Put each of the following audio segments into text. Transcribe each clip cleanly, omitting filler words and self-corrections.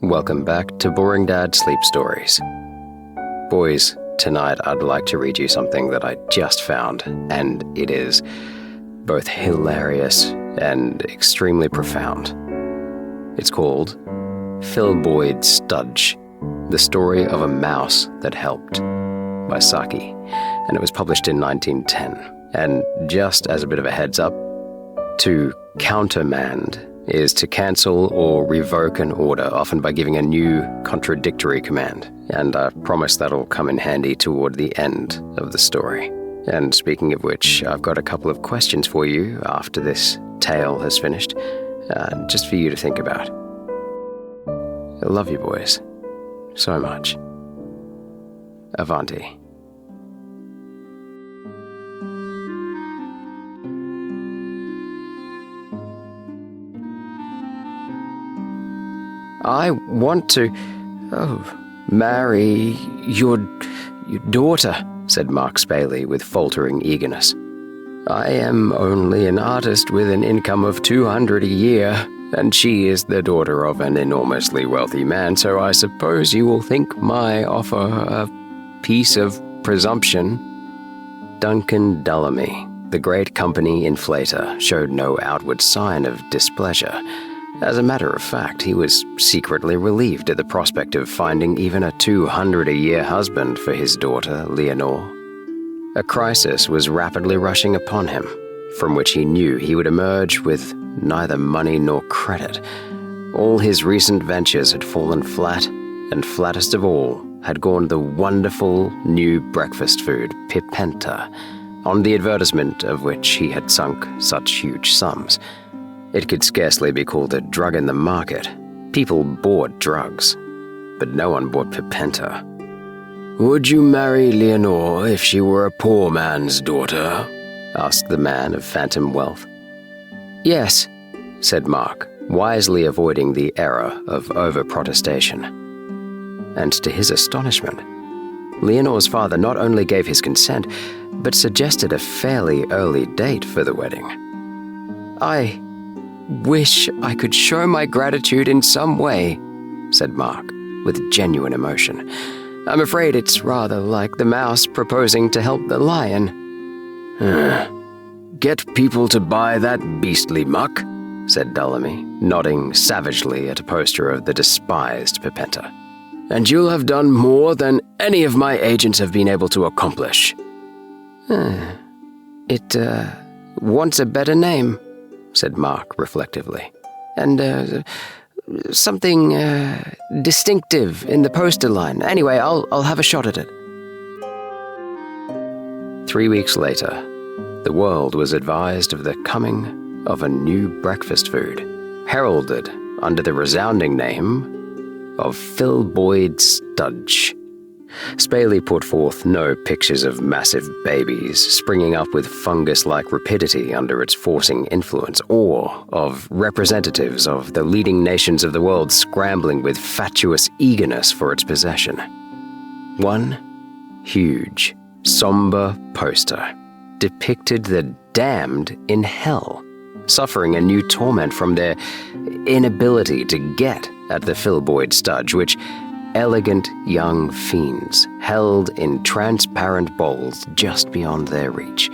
Welcome back to Boring Dad Sleep Stories. Boys, tonight I'd like to read you something that I just found, and it is both hilarious and extremely profound. It's called Filboid Studge, The Story of a Mouse That Helped, by Saki, and it was published in 1910. And just as a bit of a heads up, to countermand is to cancel or revoke an order, often by giving a new contradictory command. And I promise that'll come in handy toward the end of the story. And speaking of which, I've got a couple of questions for you after this tale has finished, just for you to think about. I love you boys so much. Avanti. I want to, marry your daughter, said Mark Spaley with faltering eagerness. I am only an artist with an income of $200 a year, and she is the daughter of an enormously wealthy man, so I suppose you will think my offer a piece of presumption. Duncan Dullamy, the great company inflator, showed no outward sign of displeasure. As a matter of fact, he was secretly relieved at the prospect of finding even a $200 a year husband for his daughter, Leonore. A crisis was rapidly rushing upon him, from which he knew he would emerge with neither money nor credit. All his recent ventures had fallen flat, and flattest of all had gone the wonderful new breakfast food, Pipenta, on the advertisement of which he had sunk such huge sums. It could scarcely be called a drug in the market. People bought drugs, but no one bought Pipenta. "Would you marry Leonore if she were a poor man's daughter?" asked the man of phantom wealth. "Yes," said Mark, wisely avoiding the error of over-protestation. And to his astonishment, Leonore's father not only gave his consent, but suggested a fairly early date for the wedding. "I wish I could show my gratitude in some way," said Mark, with genuine emotion. "I'm afraid it's rather like the mouse proposing to help the lion." "Get people to buy that beastly muck," said Dullamy, nodding savagely at a poster of the despised Pipenta. "And you'll have done more than any of my agents have been able to accomplish." It wants a better name," said Mark reflectively. "And something distinctive in the poster line. Anyway, I'll have a shot at it." 3 weeks later, the world was advised of the coming of a new breakfast food, heralded under the resounding name of Filboid Studge. Spaley put forth no pictures of massive babies springing up with fungus-like rapidity under its forcing influence, or of representatives of the leading nations of the world scrambling with fatuous eagerness for its possession. One huge, somber poster depicted the damned in hell, suffering a new torment from their inability to get at the Filboid Studge, which elegant young fiends held in transparent bowls just beyond their reach.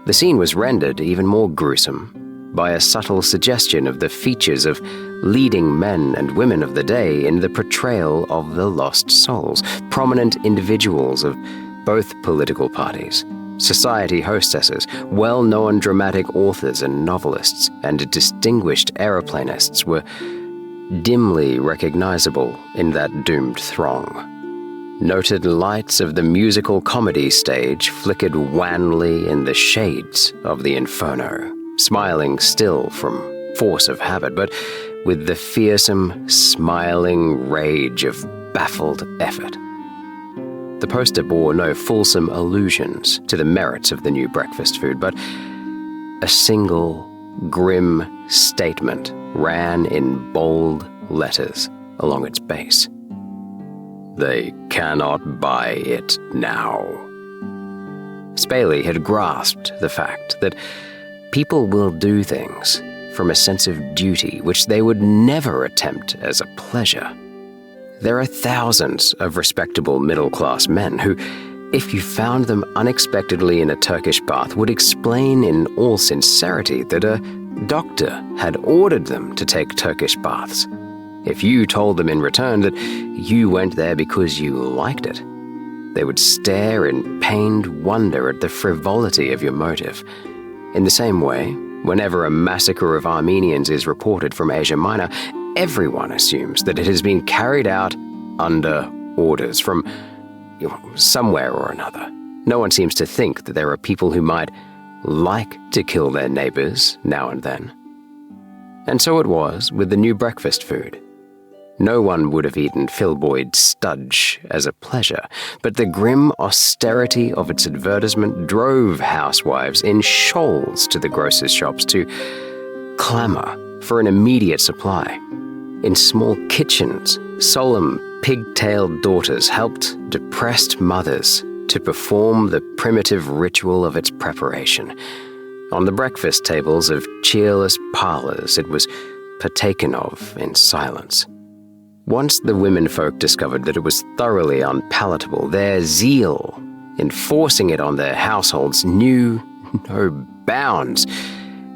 The scene was rendered even more gruesome by a subtle suggestion of the features of leading men and women of the day in the portrayal of the lost souls, prominent individuals of both political parties, society hostesses, well-known dramatic authors and novelists, and distinguished aeroplanists were dimly recognizable in that doomed throng. Noted lights of the musical comedy stage flickered wanly in the shades of the inferno, smiling still from force of habit, but with the fearsome, smiling rage of baffled effort. The poster bore no fulsome allusions to the merits of the new breakfast food, but a single, grim statement ran in bold letters along its base. "They cannot buy it now." Spaley had grasped the fact that people will do things from a sense of duty which they would never attempt as a pleasure. There are thousands of respectable middle-class men who, if you found them unexpectedly in a Turkish bath, would explain in all sincerity that a doctor had ordered them to take Turkish baths. If you told them in return that you went there because you liked it, they would stare in pained wonder at the frivolity of your motive. In the same way, whenever a massacre of Armenians is reported from Asia Minor, everyone assumes that it has been carried out under orders from somewhere or another. No one seems to think that there are people who might like to kill their neighbors now and then. And so it was with the new breakfast food. No one would have eaten Filboid Studge as a pleasure, but the grim austerity of its advertisement drove housewives in shoals to the grocers' shops to clamor for an immediate supply. In small kitchens, solemn, pig-tailed daughters helped depressed mothers to perform the primitive ritual of its preparation. On the breakfast tables of cheerless parlors, it was partaken of in silence. Once the womenfolk discovered that it was thoroughly unpalatable, their zeal in forcing it on their households knew no bounds.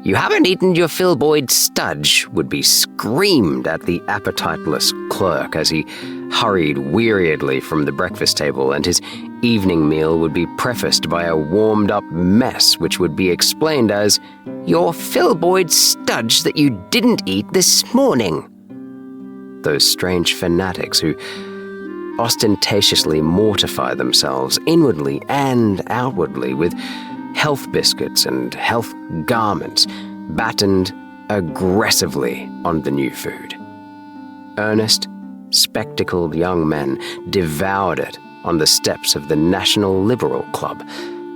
"You haven't eaten your Filboid Studge," would be screamed at the appetiteless clerk as he hurried weariedly from the breakfast table, and his evening meal would be prefaced by a warmed-up mess which would be explained as, "Your Filboid Studge that you didn't eat this morning." Those strange fanatics who ostentatiously mortify themselves inwardly and outwardly with health biscuits and health garments, battened aggressively on the new food. Earnest, spectacled young men devoured it on the steps of the National Liberal Club.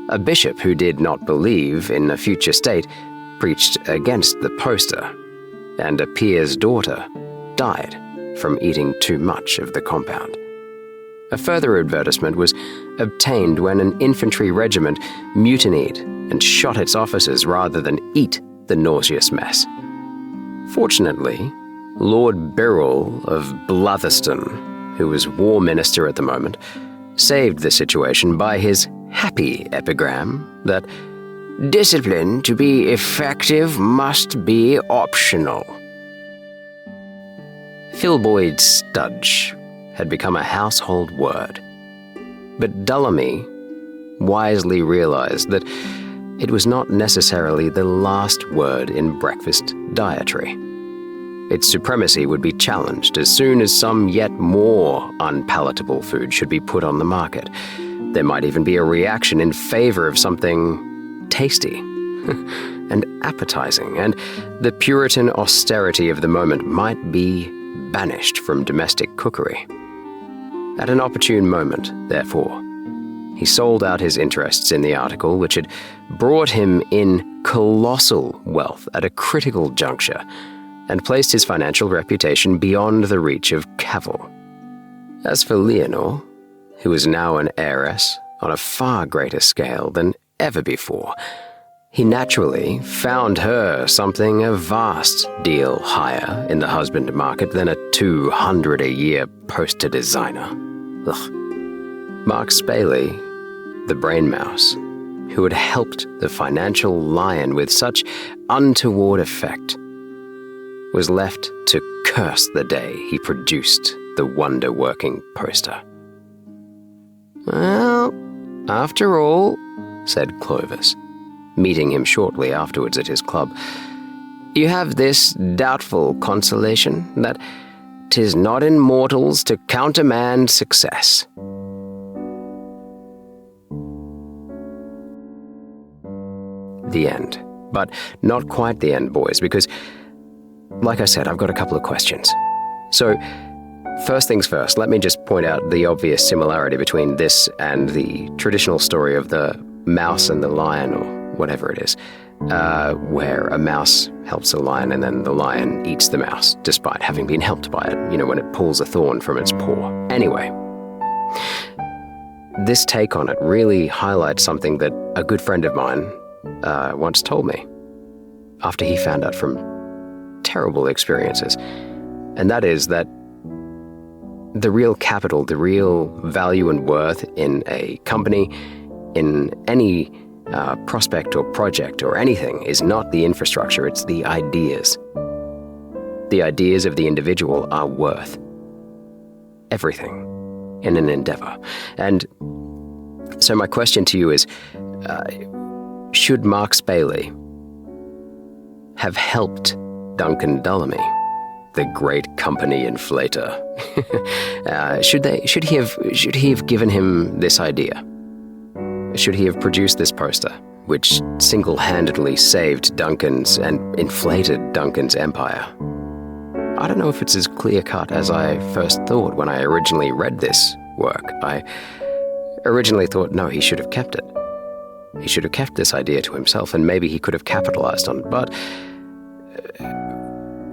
A bishop who did not believe in a future state preached against the poster, and a peer's daughter died from eating too much of the compound. A further advertisement was obtained when an infantry regiment mutinied and shot its officers rather than eat the nauseous mess. Fortunately, Lord Birrell of Blutherston, who was war minister at the moment, saved the situation by his happy epigram that "discipline to be effective must be optional." Filboid Studge had become a household word. But Dullamy wisely realized that it was not necessarily the last word in breakfast dietary. Its supremacy would be challenged as soon as some yet more unpalatable food should be put on the market. There might even be a reaction in favor of something tasty and appetizing, and the Puritan austerity of the moment might be banished from domestic cookery. At an opportune moment, therefore, he sold out his interests in the article, which had brought him in colossal wealth at a critical juncture, and placed his financial reputation beyond the reach of cavil. As for Leonore, who was now an heiress on a far greater scale than ever before, he naturally found her something a vast deal higher in the husband market than a 200 a year poster designer. Ugh. Mark Spaley, the brain mouse, who had helped the financial lion with such untoward effect, was left to curse the day he produced the wonder-working poster. "Well, after all," said Clovis, meeting him shortly afterwards at his club, "you have this doubtful consolation, that 'tis not in mortals to countermand success." The end. But not quite the end, boys, because, like I said, I've got a couple of questions. So, first things first, let me just point out the obvious similarity between this and the traditional story of the mouse and the lion, or whatever it is, where a mouse helps a lion and then the lion eats the mouse, despite having been helped by it, when it pulls a thorn from its paw. Anyway, this take on it really highlights something that a good friend of mine once told me after he found out from terrible experiences, and that is that the real capital, the real value and worth in a company, in any prospect or project or anything is not the infrastructure, it's the ideas. The ideas of the individual are worth everything in an endeavor. And so my question to you is, should Mark Spayley have helped Duncan Dullamy, the great company inflator? Should he have given him this idea? Should he have produced this poster, which single-handedly saved Duncan's and inflated Duncan's empire? I don't know if it's as clear-cut as I first thought when I originally read this work. I originally thought, no, he should have kept it. He should have kept this idea to himself, and maybe he could have capitalized on it. But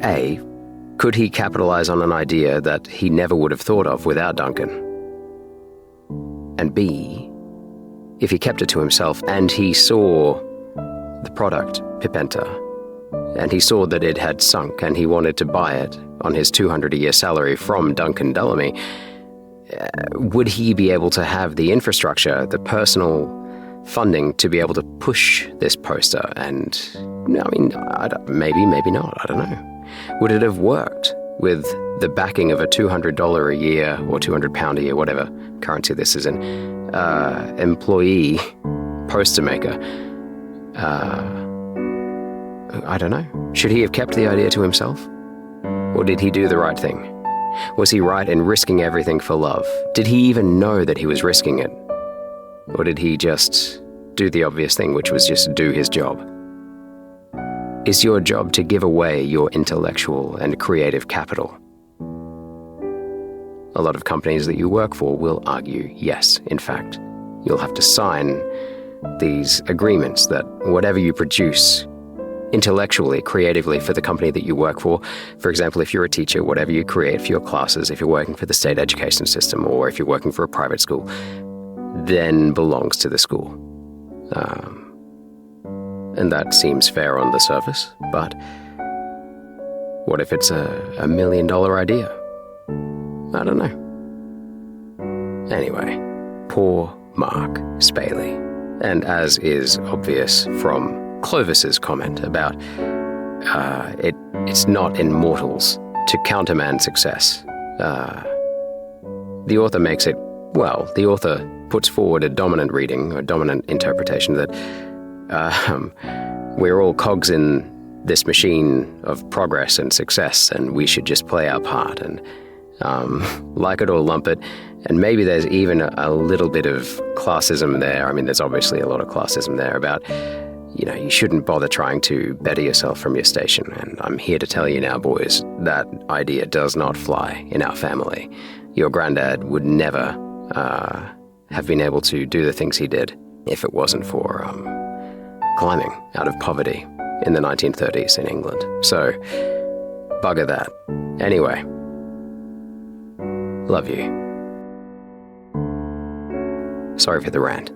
A, could he capitalize on an idea that he never would have thought of without Duncan? And B, if he kept it to himself and he saw the product, Pipenta, and he saw that it had sunk and he wanted to buy it on his $200 a year salary from Duncan Dullamy, would he be able to have the infrastructure, the personal funding to be able to push this poster? And I mean, maybe not, I don't know. Would it have worked with the backing of a $200 a year or £200 a year, whatever currency this is in, employee poster maker? I don't know. Should he have kept the idea to himself? Or did he do the right thing? Was he right in risking everything for love? Did he even know that he was risking it? Or did he just do the obvious thing, which was just do his job? Is your job to give away your intellectual and creative capital? A lot of companies that you work for will argue, yes, in fact. You'll have to sign these agreements that whatever you produce intellectually, creatively for the company that you work for example, if you're a teacher, whatever you create for your classes, if you're working for the state education system or if you're working for a private school, then belongs to the school. And that seems fair on the surface, but what if it's a $1 million idea? I don't know. Anyway, poor Mark Spayley. And as is obvious from Clovis's comment about it's not in mortals to countermand success. The author makes it, well, the author puts forward a dominant reading, or dominant interpretation that we're all cogs in this machine of progress and success, and we should just play our part and like it or lump it. And maybe there's even a little bit of classism there. I mean, there's obviously a lot of classism there about, you shouldn't bother trying to better yourself from your station. And I'm here to tell you now, boys, that idea does not fly in our family. Your granddad would never have been able to do the things he did if it wasn't for climbing out of poverty in the 1930s in England. So, bugger that. Anyway, love you. Sorry for the rant.